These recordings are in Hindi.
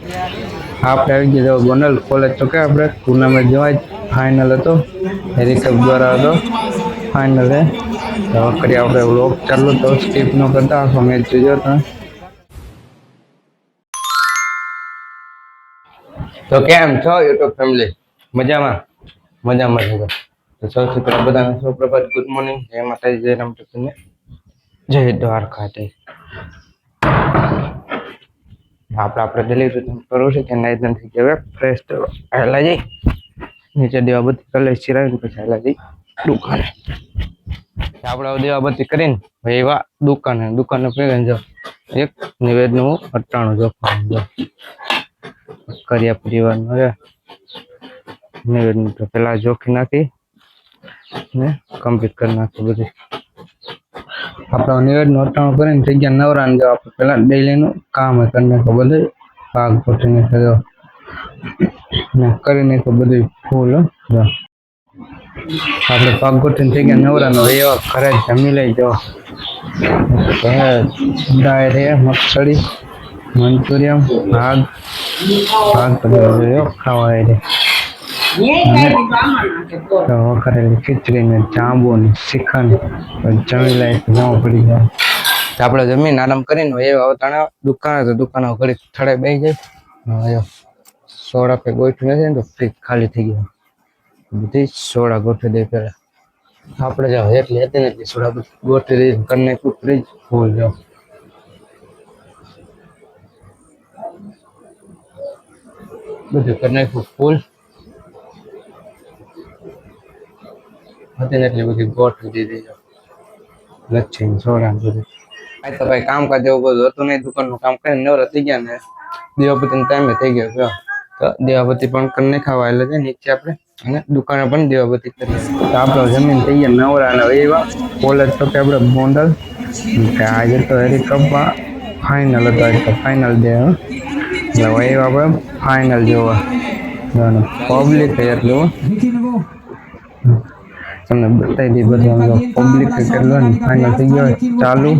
આપણે આવી ગયા ગોંડલ કોલેજ તો કે આપણે ટુર્નામેન્ટ જવાય ફાઇનલ હતો હેરિકપ દ્વારા હતો ફાઇનલ હે તો કરી આપણે વ્લોગ ચાલુ તો સ્કીપ ન કરતા આખો મેચ જોજો તમે તો કેમ છો યુટ્યુબ ફેમિલી મજામાં મજામાં છો તો સૌથી પહેલા બધાને સુપ્રભાત ગુડ મોર્નિંગ જય માતાજી જય રામકૃષ્ણ જય દ્વારકાધીશ આપણે ડેલી રૂટીન કરવું છે કે નાઈટ નથી કે ફ્રેશ પહેલા જઈ નીચે દેવાબત્તી કલર ચિરાવીને પછી પહેલા જઈ દુકાને આપણે દેવાબત્તી કરીને ભાઈ એવા દુકાને ભેગા જાઓ એક નિવેદનું 98 જોખમ કર્યા પરિવારનો નિવેદન તો પેલા જોખી નાખી ને કમ્પ્લીટ કરી નાખી બધી આપણે નિવેદન 98 કરીને થઈ ગયા નવરા ને આપણે પેલા ડેઈલીનું કામ કરીને બધું ભાગ પોટીને કર્યો ને કરીને બધું ફૂલ આપણે ભાગ ગોઠવીને થઈ ગયા નવરાનો એવા ઘરે જમી લઈ જાઓ ડાયરે મગફળી મંચુરિયમ ભાગ ખાવા રે કરેલી ખીચડી ને જાંબુ ને શ્રીખંડ જમી લઈ જવું પડી જાય આપણે જમીન આરામ કરીને એ આવતા દુકાને ઘડી થડે બેસી જાય સોડા પે ગોઠવી નથી ને તો ફ્રીજ ખાલી થઈ ગયો બધી સોડા ગોઠવી દે પેલા આપણે જાવ એટલી હતી ને એટલી સોડા ગોઠવી દઈ કરીને ફ્રીજ ફૂલ જાવ બધું કરી નાખ્યું ફૂલ હતી ને એટલી બધી ગોઠવી દીધી લચ્છી સોડા બધું આ તો ભાઈ કામકાજ એવું બધું હતું નહીં દુકાનનું કામ કરીને નવરા થઈ ગયા ને દેવાપતિનો ટાઈમે થઈ ગયો તો દેવાપતિ પણ કરીને ખાવા એટલે છે નીચે આપણે અને દુકાને પણ દેવાપતિ કરીએ તો આપણે જમીન થઈ ગયા નવરા અને એવા કોલેજ તો કે આપણે ગોંડલ આજે તો હેરી કપમાં ફાઇનલ હતો આજે તો ફાઇનલ દે એટલે એવા આપણે ફાઇનલ જોવા પબ્લિક એટલું તમને બતાવી દી બધું પબ્લિક કેટલું ફાઇનલ થઈ ગયો ચાલુ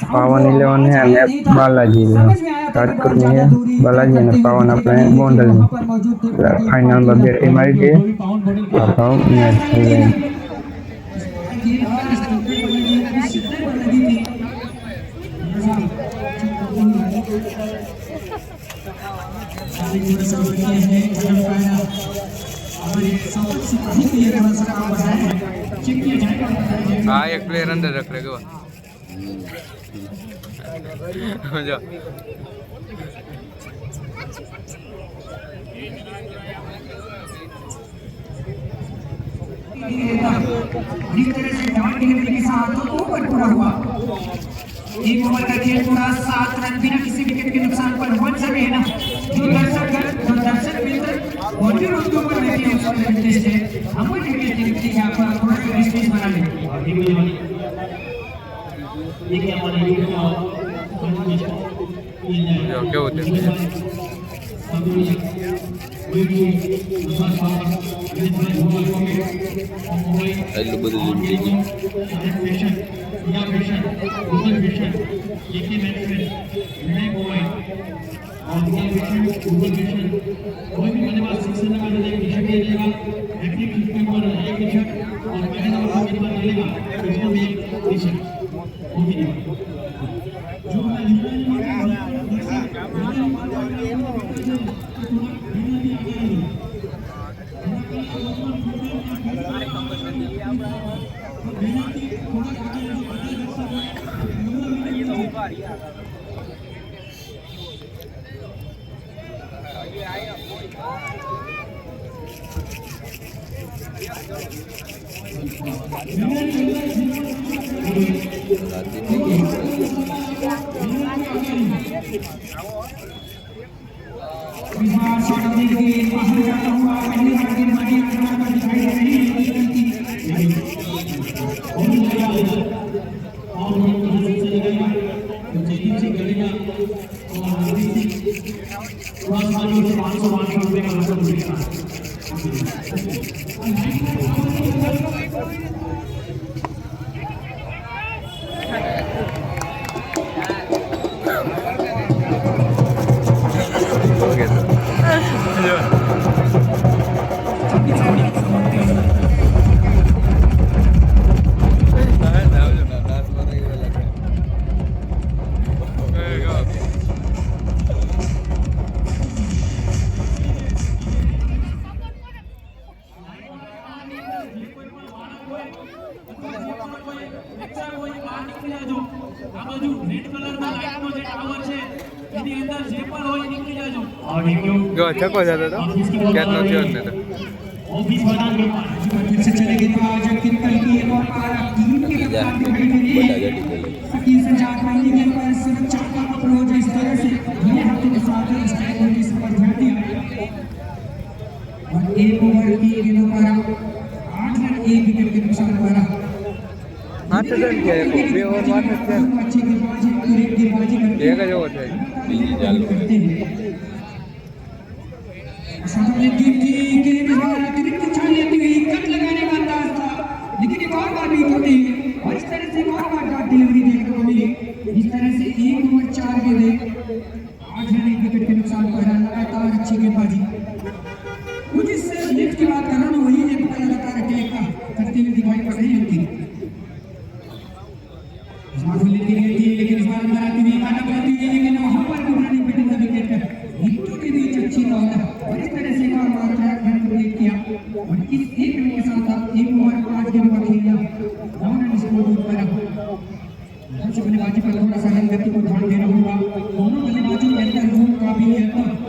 પાવન 11 है અને બાલાજી રાજકોટની है બાલાજી અને પાવન આપણે ગોંડલની ફાઇનલમાં બે ટીમ આવી ગઈ આપણો મેચ થઈ ગયો हाँ एक प्लेयर अंदर रख रहे हो जो एक ओवर का खेल पूरा 7 रन बिना किसी विकेट के नुकसान पर 1 से है ना जो दर्शक मिलकर और भी उनको पर बैठे हैं उसको इंटरेस्ट है हमको क्रिकेट की यहां पर थोड़ा स्पेस बना ले ये क्या वाला जो क्या होते हैं એટલું બધું ઝૂમ થઈ ગયું જો છકો જતો તો ક્યાંનો થયો ને તો फिर से चलेगी तो आज कितने की एक और पार टीम के कप्तान दिखाई दे रही है सकी से चार पानी के पर सुरक्षा का अप्रोच इस तरह से ये हफ्ते के साथ स्ट्राइक होने इस पर ध्यान दिया और एक ओवर की गेंदों पर 8 रन 1 विकेट के नुकसान पर 8 रन के बे ओवर 8 रन अच्छी गेंदबाजी पूरी गेंदबाजी करते एक जो है બીજી ચાલુ करते हैं सामने टीम की गेंदबाज अतिरिक्त छाल लेती हुई कट लगाने का अंदाज था लेकिन एक और बार बीट होती और इस तरह से एक और बार डॉट डिलीवरी देखने को मिली इस तरह से 1 ओवर 4 गेंदें 8 रन 1 विकेट के नुकसान पर लगातार अच्छी गेंदबाजी कुछ इस लिफ्ट की बात कर रहा हूँ वही लिफ्ट लगातार अटैक करते हुए दिखाई पड़ रही है लेती गई थी लेकिन इस बार बनाती हुई काटा बनाती हुई लेकिन वहां पर बुमराह ने बैटिंग का विकेट हिटों के बीच अच्छी बॉल और इस तरह से एक और बार रन क्रिएट किया और इस एक रन के साथ आप 1 ओवर 5 गेंदों का खेला 9 रन स्कोर पर सबसे बल्लेबाजी पर थोड़ा सा रन गति को ध्यान देना होगा दोनों बल्लेबाजों के अंदर रूम का भी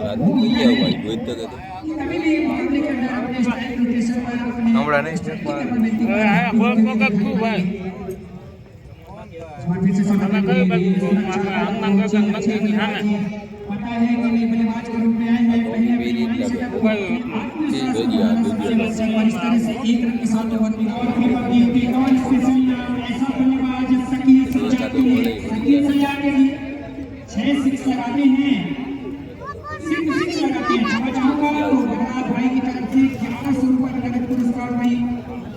રાત થઈ ગયા ભાઈ કોઈ તો કદે कभी भी मामले के अंदर अपने स्ट्राइक रोटेशन पर अपने हमारा नहीं पता है कि बल्लेबाज के रूप में आए हैं पहले इस तरह से 1 रन के साथ ओवर में और स्पेशल ऐसा बल्लेबाज सकील सज्जाद के लिए 6 सिक्स लगाते हैं सिर्फ 6 लगाते हैं क्षमा चाहूंगा जगन्नाथ भाई की तरफ से 1100 रुपए का नगद पुरस्कार भाई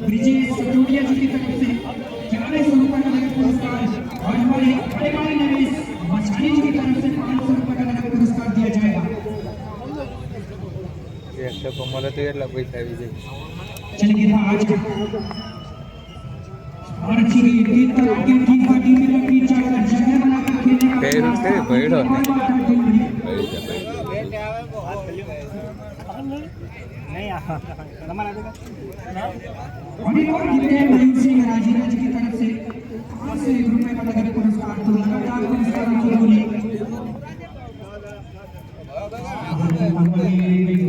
ब्रिजेश सतोडिया जी की तरफ से 1100 रुपए का नगद पुरस्कार और हमारे बड़े भाई नरेश मछानी जी की तरफ से 500 रुपए का नगद पुरस्कार दिया जाएगा एक तो मला तो એટલા પૈસા આવી જાય चलिए था आज और अच्छी गेंद पर आगे ठीक पार्टी में लगी चार जगह बनाकर खेलने का पैर से बैठो नहीं और गिरते मयूर सिंह राजीरा जी की तरफ से 500 रुपए का नगद पुरस्कार तो लगातार पुरस्कारों की बोली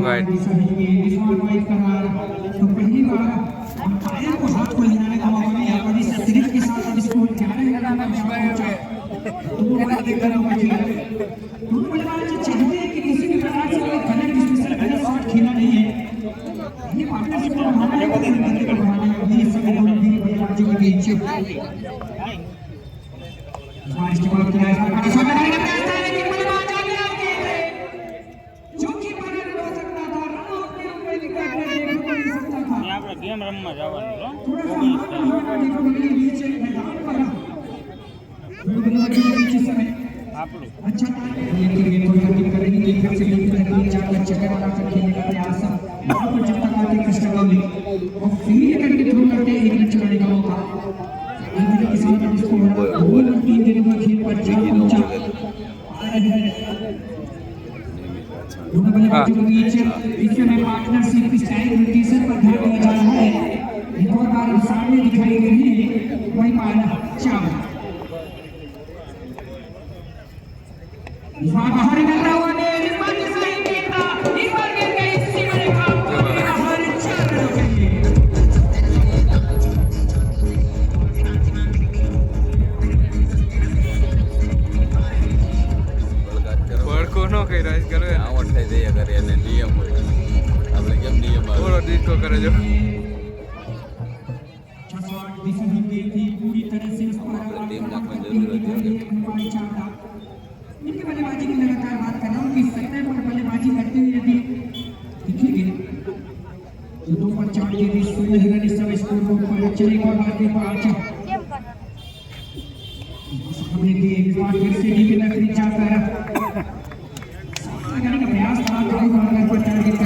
Right. तो पहली बार अंपायर को हाथ को हिलाने का मौका मिला और इस अतिरिक्त के साथ अब इसको 11 रन का पहुंचा तो बड़ा देखकर हुआ खेल दोनों बल्लेबाज चाहते हैं कि किसी भी प्रकार से कोई गलत स्पेशल गलत शॉट खेला नहीं है ये पार्टनरशिप को बढ़ाना है और गति को बढ़ाना है ये सभी दोनों भी बल्लेबाजों के बीच बारिश के बाद क्या है शॉट लगाने का प्रयास था लेकिन बल्लेबाज आगे आगे जो कि पर हो सकता था रन आउट के ऊपर विकेट देखने को मिल सकता था यहाँ पर गेम रमवा जवानी थोड़ा सा देखो बगली बीच मैदान पर बल्लेबाजों के बीच इस समय आप लोग अच्छा था लेकिन ये कोई गलती कर रही थी फिर से लेकिन लगी चार चक्कर लगाकर खेलने का प्रयास वहां पर जब तक आते कृष्ण गौली और फील्ड करके थ्रो करते एक रन चलाने का मौका इंद्र के साथ अब इसको 3 दिनों का खेल पर जा पहुंचा दोनों बल्लेबाजों के बीच इसमें पार्टनरशिप स्ट्राइक रोटेशन पर ध्यान दिया जा रहा है एक और बार सामने दिखाई दे रही है वही पाना चावल इस बार बाहर निकलता हुआ ने इस बार की सही गेंद था इस बार गेंद गई सीमा रेखा पर बाहर 4 रन हो गए પડકો નો કર્યો આજ કરે આઉટ થઈ જાય કરે અને નિયમ હોય આપણે કેમ નિયમ આવે થોડો ડિસ્કો કરે જો पूरी तरह से उस पर टीम नाखने जरूरत है इनकी बल्लेबाजी की लगातार बात कर रहा हूँ कि 70 पर बल्लेबाजी करते हुए यदि दिखेंगे तो 2 पर 4 के बीच 16 रन इस समय स्कोर बोर्ड पर चले और बात के 5 हमने की इस बार फिर से डी के लकड़ी चाहता है लगाने का प्रयास था काफी बार पर टारगेट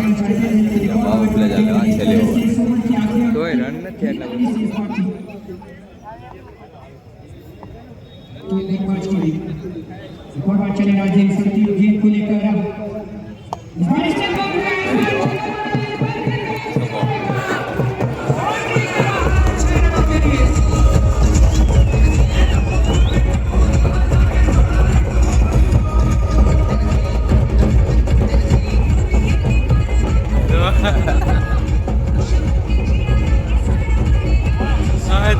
चलेगा देख सकती हो गेंद को लेकर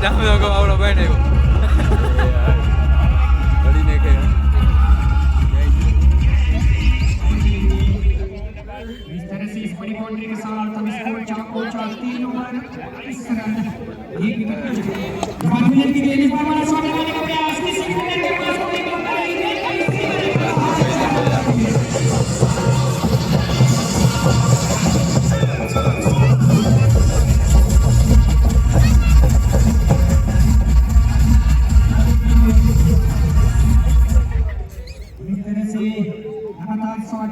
Dame lo que va a ver, nego. Bali ne kaya. इस तरह से इस बड़ी बाउंड्री के साथ हम स्कोर 3 ओवर 21 रन एक विकेट बादल की गेंद इस बार वाला शॉट लगाने का प्रयास किसी विकेट के पास कोई मौका नहीं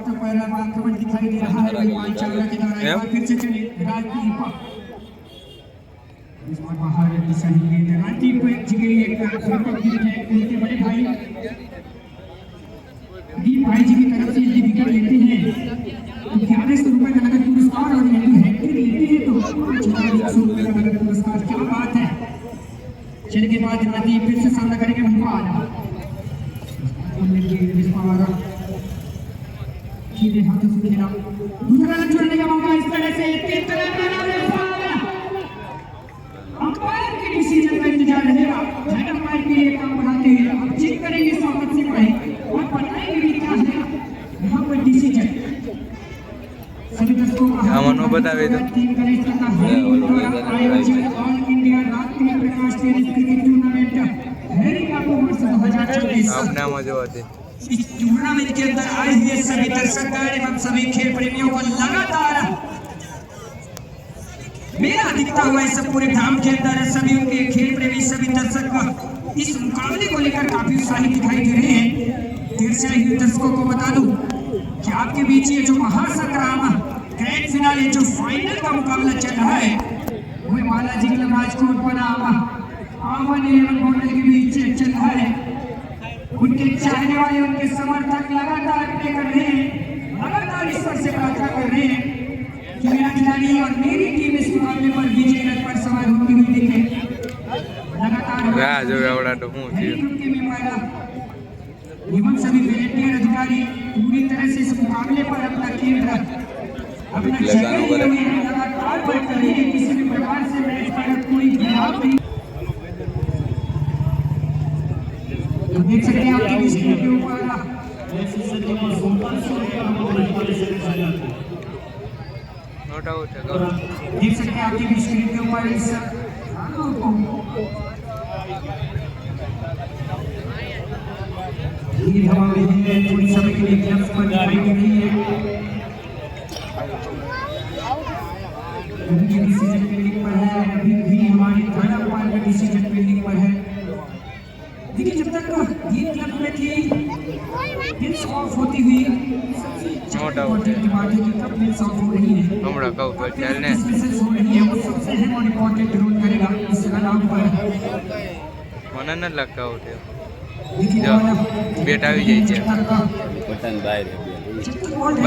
दिखाई दे रहा है मान चावला के द्वारा फिर से चले राजदीप इस बार बाहर सही गेंद राजदीप जी एक विकेट है उनके बड़े भाई दीप भाई जी की तरफ से ये विकेट लेते हैं तो 1100 रुपए का नगद पुरस्कार और यदि हैट्रिक लेते हैं तो 5100 रुपए का नगद पुरस्कार क्या बात है चल के बाद राजदीप फिर से सामना करेंगे भोपाल इस बार सीधे हाथों से खेला दूसरा रन छोड़ने का मौका इस तरह से अंपायर के डिसीजन का इंतजार रहेगा हेड अंपायर के लिए काम बढ़ाते हैं अब चेक करेंगे स्वागत से पहले और बताएंगे भी क्या है यहाँ पर डिसीजन सभी दर्शकों का मनो बतावे तो टीम का इस तरह है आयोजित ऑल इंडिया राष्ट्रीय प्रकाश टेनिस क्रिकेट टूर्नामेंट हेरिकापुर वर्ष 2024 अपना मजा आते इस टूर्नामेंट के अंदर आए हुए सभी दर्शकगण एवं सभी खेल प्रेमियों को लगातार मेला दिखता हुआ इस पूरे धाम के अंदर सभी उनके खेल प्रेमी सभी दर्शक इस मुकाबले को लेकर काफी उत्साहित दिखाई दे रहे हैं। देर से आए हुए दर्शकों को बता दूं कि आपके बीच ये जो महासंग्राम ग्रैंड फिनाले जो फाइनल का मुकाबला चल रहा है वो बालाजी क्लब राजकोट बनाम आवन 11 गोल्ड के बीच चल रहा है। उनके चाहने वाले उनके समर्थक लगातार प्ले कर रहे हैं लगातार ईश्वर से प्रार्थना कर रहे हैं कि मेरा खिलाड़ी और मेरी टीम इस मुकाबले पर विजय रथ पर सवार होती हुई दिखे लगातार उनके मेंबर एवं सभी वॉलंटियर अधिकारी पूरी तरह से इस मुकाबले पर अपना केंद्र अपना जगह लगातार बढ़ कर रहे हैं किसी भी प्रकार से मैच पर कोई गिरावट नहीं देख सकते हैं आपकी स्क्रीन के ऊपर नोट आउट है देख सकते हैं आपकी स्क्रीन के ऊपर इस ये हवा में है थोड़ी समय के लिए ग्लव्स पर दिखाई दे रही है उनकी डिसीजन पेंडिंग पर है अभी भी हमारी थर्ड अंपायर का डिसीजन पेंडिंग पर है। देखिए जब तक ये क्लब में थी पिच ऑफ होती हुई बात है कि कब पिच ऑफ हो रही है हमरा कहू तो चलने हो रही है वो सबसे अहम और इम्पोर्टेंट रोल करेगा इस रन आउट पर મને ન લગતા ઉઠે देखिए જો બેટ આવી જાય છે बटन बाहर है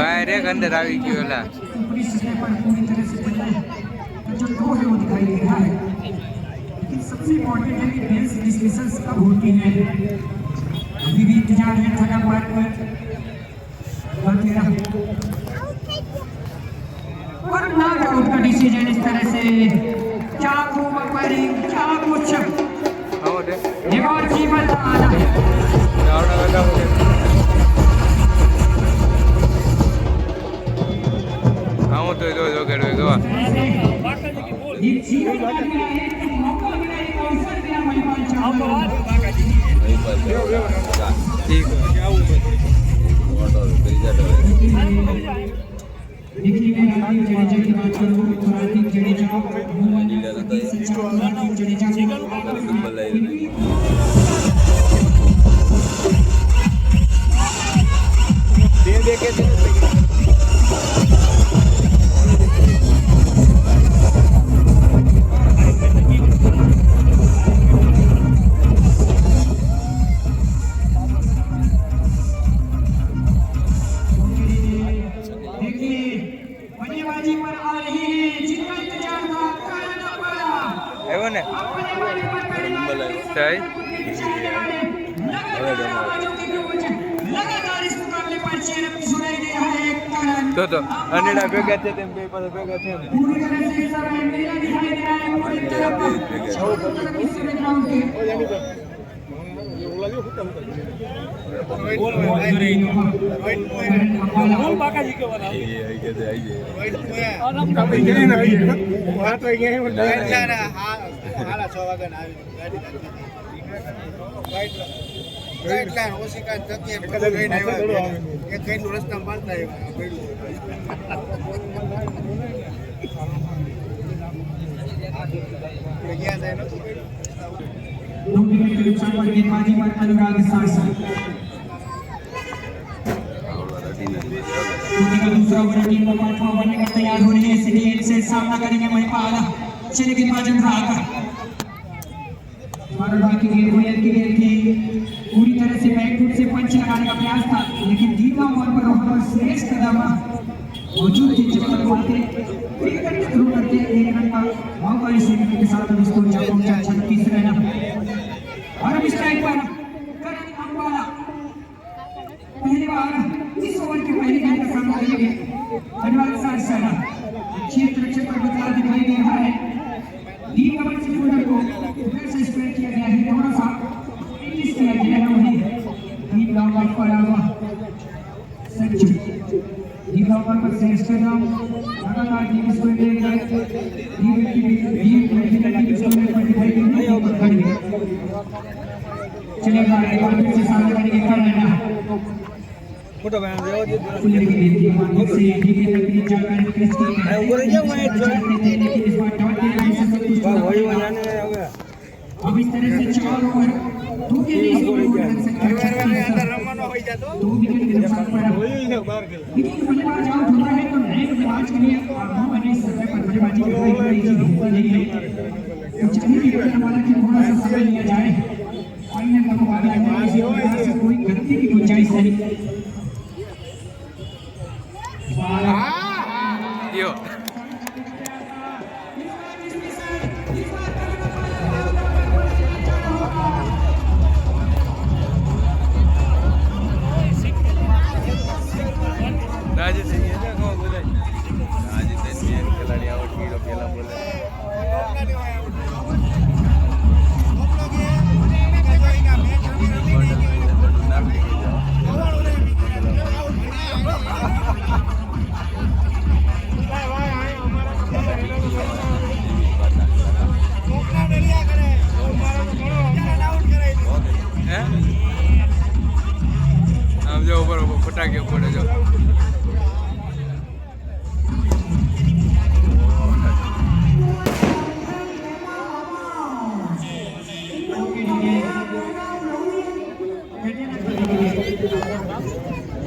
બહાર એક અંદર આવી ગયો એલા ऊपरी सतह पर पूरी तरह से बना है जो दो है वो दिखाई दे रहा है लेकिन सबसे इम्पोर्टेंट है कि बेंच डिस्कशंस कब होती है अभी भी इंतजार है थर्ड अंपायर पर और नॉट आउट का डिसीजन इस तरह से क्या को अंपायरिंग क्या कुछ આઉટ હે एक और कीमत आना આવડા કરતા ઉઠે આઉટ તો જો જો કેડો ગવા एक जीवन का मिला एक मौका मिला एक अवसर मिला महिमान चावला वही पर ठीक मोटर ब्रिगेड देखिए मैं राजीव जडेजा की बात करूं तो राजीव जडेजा राजीव जडेजा दे के भाई लगातार इस मुकाबले पर चेहरे पर सुनाई दे रहा है करण तो अनिड़ा भेगा थे तेम બે પાસે भेगा थे पूरी तरह से इस समय मेला दिखाई दे रहा है पूरी तरह से ग्राउंड के नुकसान पर गेंदबाजी पर अनुराग सारसा दूसरा ओवर टीम का पांचवा ओवर लेकर तैयार हो रही है सिटी से सामना करेंगे महिपाल चले गेंदबाज अनुराग की गेंद की पूरी तरह से बैक फुट से पंच लगाने का प्रयास था लेकिन धीमा ओवर पर वहां पर श्रेष्ठ कदम मौजूद थी चक्कर मारते विकेट थ्रू करते एक रन का मौका इस विकेट के साथ स्कोर 36 रन और अब स्ट्राइक पर करण अंबाला पहली बार इस ओवर के पहले गेंद का सामना करेंगे अनुराग सारसा क्षेत्र पर बदलाव दिखाई दे रहा है डी कवर से फील्डर को फिर से स्प्रेड किया गया है थोड़ा सा प्रैक्टिस किया गया है वहीं डीप लॉन्ग ऑफ पर आवा संजू डीप लॉन्ग पर श्रेष्ठ नाम लगातार टीम स्कोर ले गए डीप स्कोर पर दिखाई दे रही है चलेगा एक बार फिर से सामने करेंगे करना फोटो बना दो फुल्ली की गेंद से डीप तक जाकर प्रेस की ऊपर जाओ मैं लेकिन इस बार डॉट के लाइन से संतुष्ट वही हो जाने हो गया अब इस तरह से 4 ओवर 2 के लिए अंदर रमनो हो जातो 2 विकेट के नुकसान पर लेकिन बल्लेबाज आउट होता है तो नए बल्लेबाज के लिए आगाम बने समय पर बल्लेबाजी की कोई नहीं है कुछ भी हमारा कि थोड़ा सा समय लिया जाए फाइनल का मुकाबला है से कोई गलती की गुंजाइश नहीं यो जो ऊपर फटाके पड़े जो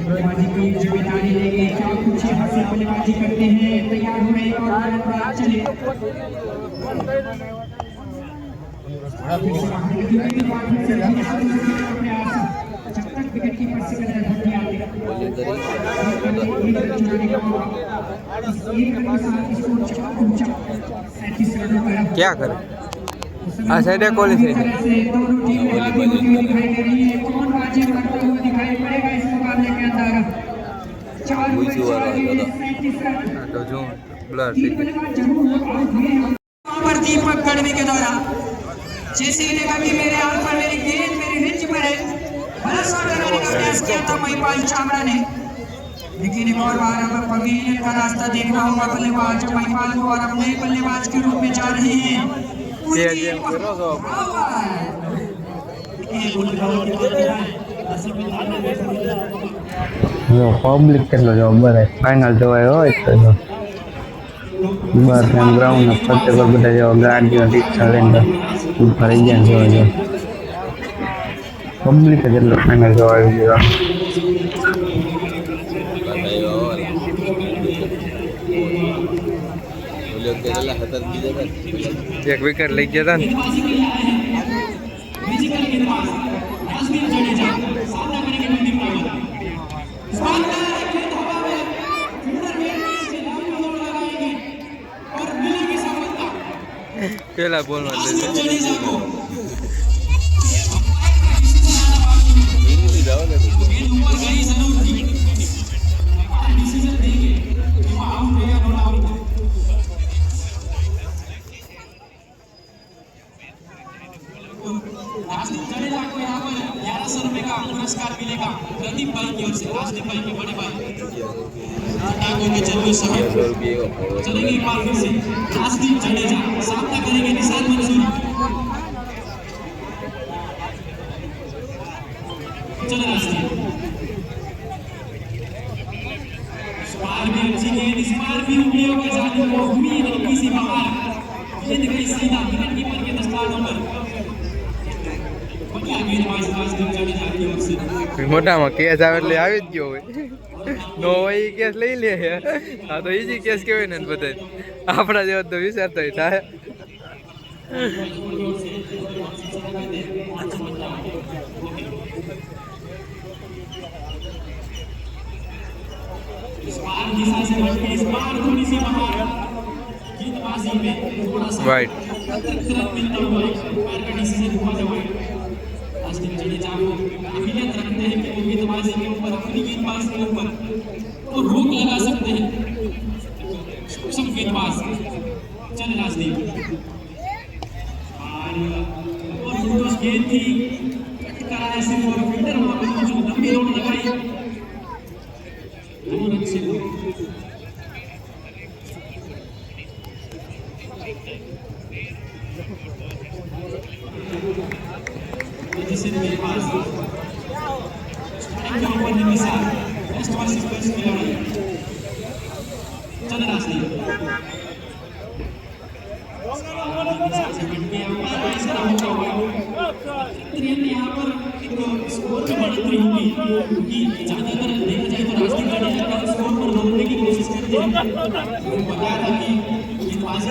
बल्लेबाजी की जिम्मेदारी लेंगे क्या कुछ यहाँ से बल्लेबाजी करते हैं तैयार हो रहे और चले जब तक विकेट कीपर से क्या करे साइड है कॉलेज साइड कौन बाजी करता हुआ दिखाई पड़ेगा इस मुकाबले के अंदर 4 तो जो ब्लर पर दीपक गढ़वी के द्वारा जैसे ही देखा कि मेरे हाथ पर मेरी गेंद मेरी रिंच पर है बड़ा शॉट लगाने का प्रयास किया था महिपाल चावड़ा ने लेकिन एक और बार अब पवेलियन का रास्ता देखना होगा बल्लेबाज महिपाल को और अपने बल्लेबाज के रूप में जा रहे हैं पब्लिक કેટલો જબર હે ફાઇનલ જોવાય હોય તો બાર કેમ ગ્રાઉન્ડ ફરતે પર બધા જો ગાડીઓ રિક્ષા લઈને ભરી ગયા જોવા જો પબ્લિક કેટલો ફાઇનલ જોવાય ગયો એક વિકેટ લઈ ગયા હતા ને પેલા બોલમાં ₹1100 का भाव चलेंगे एक बार फिर से राजदीप जडेजा सामना करेंगे निशान मंसूरी। चले राजदीप इस बार भी अच्छी गेंद, इस बार भी उंगलियों के जाने को उम्मीद हल्की सी बाहर, गेंद गई सीधा विकेट कीपर के दस्तानों पर। बढ़िया गेंदबाज राजदीप जडेजा की ओर से। મોટામાં કેસ આવે એટલે આવી જ ગયો હોય નો હોય એ કેસ લઈ લે આ તો ઈઝી કેસ કહેવાય ને બધા આપણા જેવા તો વિચારતા થાય इस बार दिशा से बढ़के इस बार थोड़ी सी बाहर, गेंदबाजी में थोड़ा सा Right. तुरंत मिलता हुआ पैर का डिसीजन हुआ जब राजदीप जडेजा को काबिलियत रखते हैं कि वो गेंदबाजी के ऊपर, अपनी गेंदबाजी के ऊपर तो रोक लगा सकते हैं। सूक्ष्म गेंदबाज चल राजदीप और बुलडोज गेंद थी कट कराने से और फील्डर वहां पर जो लंबी दौड़ लगाई रन से जिसे मेरे पास स्ट्राइक ऊपर निमिषा बेस्ट वर्सेस बेस्ट खिलाड़ी चल राजदीप यहाँ पर एक स्कोर में बढ़ोतरी होगी क्योंकि ज्यादातर देखा जाए तो राजदीप जडेजा का स्कोर पर रोकने की कोशिश करते हैं। उन्होंने बताया था कि गेंदबाजी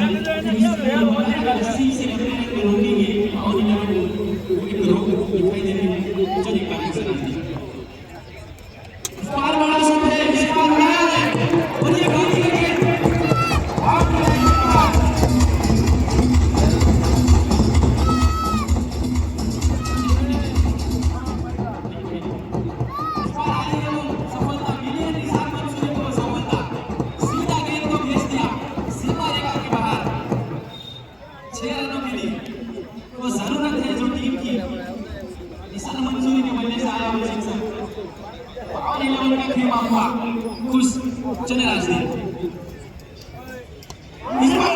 80 से 90 रन में रोकेंगे और एक रोक दिखाई दे रही है। चलिए बाकी से राजदीप इस बार बड़ा शॉट है, इस बार बड़ा है और ये बाजी का गेंद खुश चले राजदीप इस बार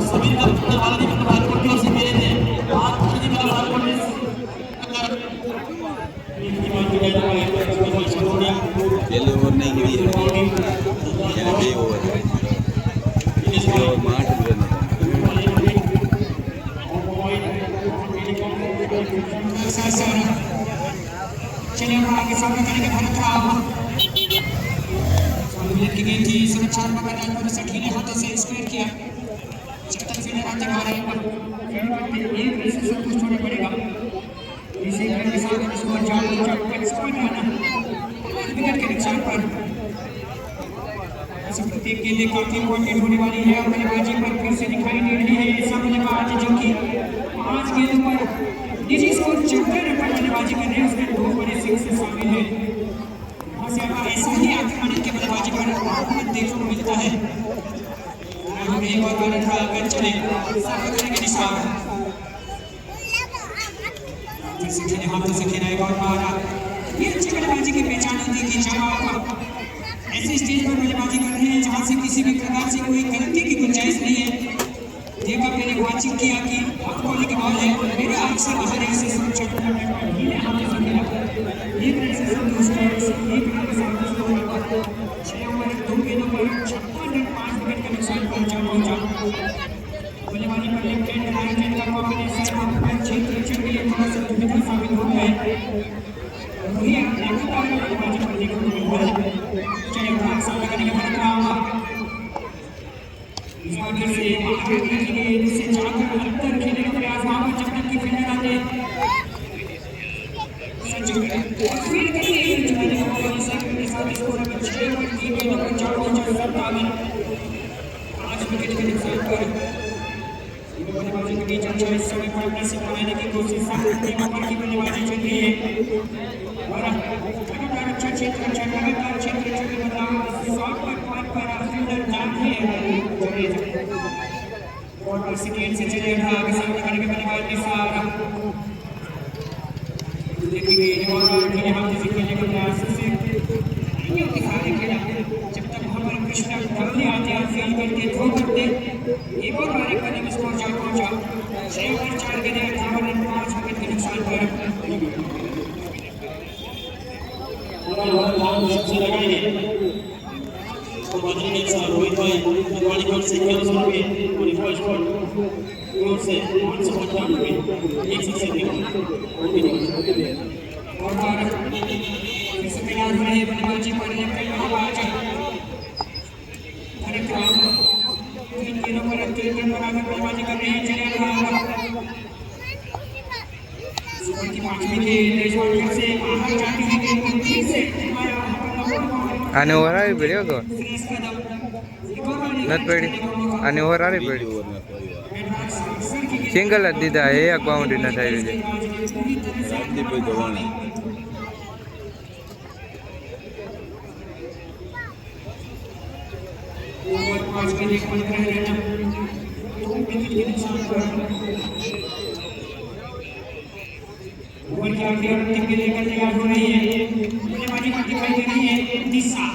सभी का वाला निकल बाहर कोर्ट की ओर से दे रहे थे और निकल बाहर कोर्ट पहले ओवर नहीं गिरी है, यानी 2 ओवर है, इसके ओवर में 8 रन है। चलिए हम आगे सामने करेंगे भरत राव की गेंद थी सुरक्षात्मक अंदाज पर सटीले हाथों से स्क्वायर किया। चट्टन फील्डर आते आ रहे हैं एक रन से संतुष्ट होना पड़ेगा। इसी रन के साथ स्कोर 4 रन विकेट के नुकसान पर प्रत्येक के लिए काफी इम्पोर्टेंट होने वाली है। बल्लेबाजी पर फिर से दिखाई दे रही है ऐसा बल्लेबाज जो कि 5 गेंदों पर निजी स्कोर 94 रन पर बल्लेबाजी कर रहे हैं, उसमें 2 बड़े सिक्स शामिल है। ऐसा ही आक्रमण के बल्लेबाजी पर बहुत देखने को मिलता है। एक और बार अगर चले सामने करेंगे निशान फिर से खेले हाथों से खेला एक और बार। ये अच्छी बल्लेबाजी की पहचान होती है कि जब आप ऐसे स्टेज पर बल्लेबाजी कर रहे हैं जहाँ से किसी भी प्रकार से कोई गलती की गुंजाइश नहीं है। देखा मैंने बातचीत किया कि आपको लेके बॉल है मेरे हाथ से बाहर ऐसे एक रन से संतुष्ट है, एक रन से संतुष्ट होकर 6 ओवर 2 गेंदों पर 56 रन 5 विकेट के नुकसान पर पहुंचा। बल्लेबाजी पर लेफ्ट हैंड राइट हैंड का कॉम्बिनेशन क्षेत्र के लिए थोड़ा सा दुविधा साबित हो गया है। वही लगातार बल्लेबाजी पर देखने को मिल रहा है। चलिए भाग सामने करेंगे भरत राव इस बार फिर से आगे के लिए इससे जाकर अंदर खेलने का प्रयास वहां पर चट्टन की फील्डर आते फिर करिए चलाने का प्रयास के साथ स्कोर पर 6 पर 3 गेंदों पर 4 रन 5 विकेट के नुकसान पर बल्लेबाजी के बीच अच्छा इस समय पार्टनरशिप बनाने की कोशिश टीम की बल्लेबाजी चल रही है और लगातार अच्छा क्षेत्र लगातार क्षेत्र शॉट पर फील्डर जान ही है और सेकंड से चले आगे सामने करने के बल्लेबाज निसार देखिए ये बॉल की हम किसी खेलने का प्रयास से ये दिखाने के लिए जब तक हमारे कृष्णा जल्दी आते हैं फील करते थ्रो करते एक और बार एक कदम स्कोर जा पहुंचा 6 ओवर 4 के लिए 58 रन 5 विकेट के नुकसान पर सबसे लगाएंगे तो बदली के साथ रोहित भाई वाली बॉल से खेल शुरू हुई और फर्स्ट बॉल दूर से 555 में एक से और बार इसे तैयार हो रहे हैं बल्लेबाजी पर लेकर बल्लेबाज हरे क्राम तीन गेंदों पर 3 रन बनाकर बल्लेबाजी कर रहे हैं चलिए सुपर की पांचवी गेंद रेशवाल से आगे जाती है गेंद फिर से आने ओवर आ रही वीडियो को नत पड़ी आने ओवर आ रही पड़ी सिंगल दीदा है एक बाउंड्री न થઈ છે રાતની કોઈ દવાણી ओवर 5 के लिए 15 रन 2 विकेट के नुकसान पर ओवर की आखिरी अंतिम गेंद लेकर तैयार हो रही है बल्लेबाजी पर दिखाई दे रही है निशा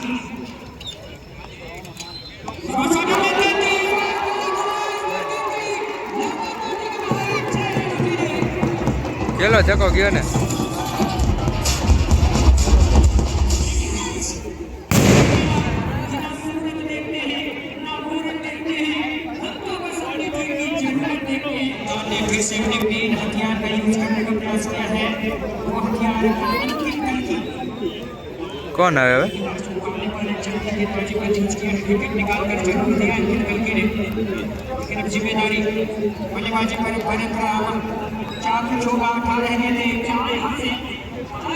चलो चको गयो ने फिर से हथियार का यूज करने का प्रयास किया है वो हथियार अंकित करके कौन है विकेट निकाल कर जरूर दिया अंकित करके ने लेकिन अब जिम्मेदारी बल्लेबाजी पर भरत राम चार चौका उठा रहे थे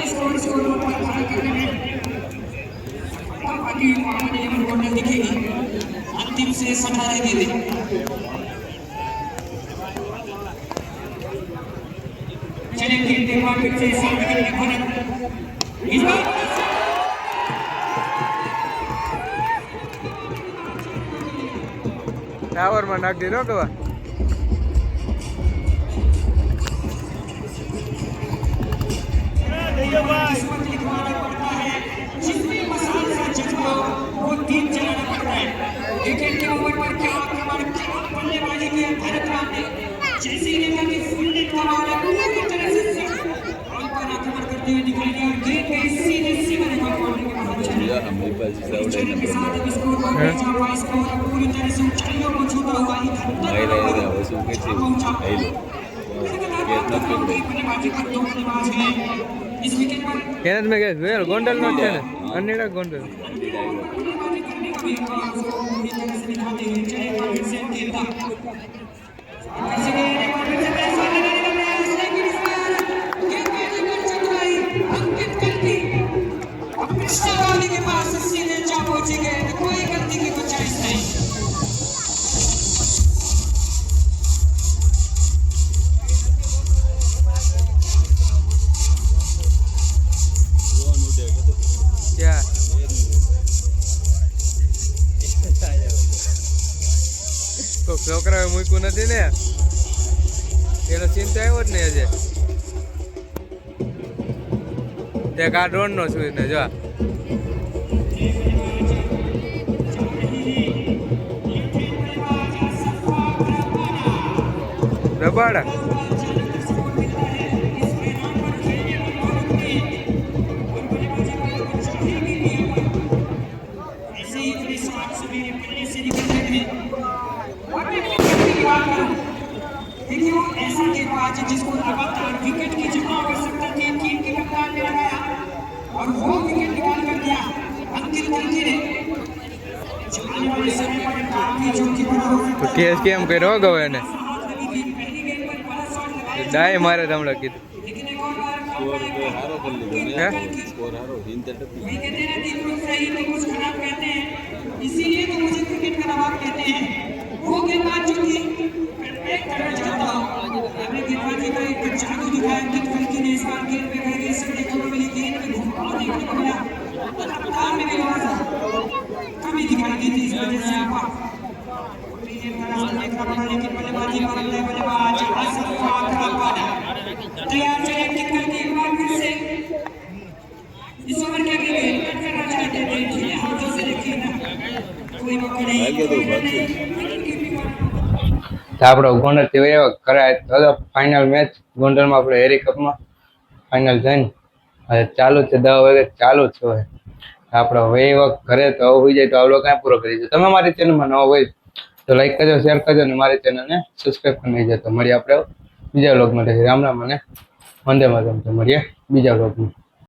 स्कोर पर खड़ा करने में बाकी मामले में गोल दिखेगी अंतिम से 18 गेंदें चले खेलते हुए फिर से सामने करने भरत इस बार टावर में नाख दीधो के किस्मत लिखवाना पड़ता है जिसमें मसाल से जज्बा वो 3 चलाना पड़ता है विकेट के ओवर पर क्या आक्रमण क्या बल्लेबाजी की भरत राम ने जैसे ही देखा कि फील्डिंग का मामला पूरी तरह से और पर आक्रमण करते हुए दिखाई दिया और गेंद गई सीधे सीधे बाउंड्री के बाहर चली या हमारे पास चलने के साथ अब स्कोर पर पहुंचा स्कोर पूरी तरह से ऊंचाइयों को छूता हुआ नहीं रहे वो सुन के चाहिए बल्लेबाजी पर 2 बल्लेबाज हैं इस विकेट पर કેનત મે કે વેલ ગોંડલ નો છે ને અનીડા गोंडल बल्लेबाजी करने का भी उसको पूरी तरह से दिखाते हुए चलेगा फिर से खेलता कैसे गए फिर से पैसा लगाने का प्रयास लेकिन इस बार गेंदबाजी पर चतुराई अंकित करती अब कृष्णा वाली के पास सीधे जा पहुंची गए तो कोई गलती की गुंजाइश नहीं क्या તો છોકરાએ મૂક્યું નથી ને એનો ચિંતા આવ્યો જ નહીં હજે તે કા ડ્રોન નો છું ને જો રબાડા देखिए वो ऐसा गेंदबाज जिसको लगातार विकेट की जितना आवश्यकता थी टीम के कप्तान ने लगाया और वो विकेट निकाल कर दिया अंकित करके ने आने वाले समय पर काफी चौकी बड़ा हो सकता है કેસ કેમ કર્યો ગયો એને पहली गेंद पर बड़ा शॉट लगाया ડાય મારે તમને કીધું लेकिन एक और बार स्कोर पे हारो कर लीजिए हैं? स्कोर हारो हिंद तक वही कहते हैं कि कुछ सही तो कुछ खराब कहते हैं इसीलिए तो मुझे क्रिकेट का नवाब कहते हैं वो गेंदबाज जो कि एक करना चाहता हूं हमने गेंदबाजी का एक जादू दिखाया कि कल्कि ने इस बार गेंद पे गहरी से देखने को मिली गेंद में घुमाव देखने को मिला और कप्तान में भी आवाज अपना लेकिन बल्लेबाजी पर अगले बल्लेबाज अशरफ राठौड़ तैयार से एक करके एक बार फिर से इस ओवर के अगले विकेट करना चाहते थे जिन्हें हाथों से देखिए ना कोई पकड़े कोई नहीं તો આપણો ગોંડલ થી એવો કરાય તો ફાઇનલ મેચ ગોંડલમાં આપણે હેરી કપમાં ફાઇનલ થઈને હવે ચાલુ છે 10 વાગે ચાલુ છે હવે આપણો એવો ઘરે તો હોઈ જાય તો આવડો કાંઈ પૂરો કરી દે તમે મારી ચેનલમાં નવો હોય તો લાઈક કરજો શેર કરજો અને મારી ચેનલને સબસ્ક્રાઈબ કરી નાખજો તો મળીએ આપણે બીજા વ્લોગમાં રામ રામ અને વંદે માતરમ તો મળીએ બીજા વ્લોગમાં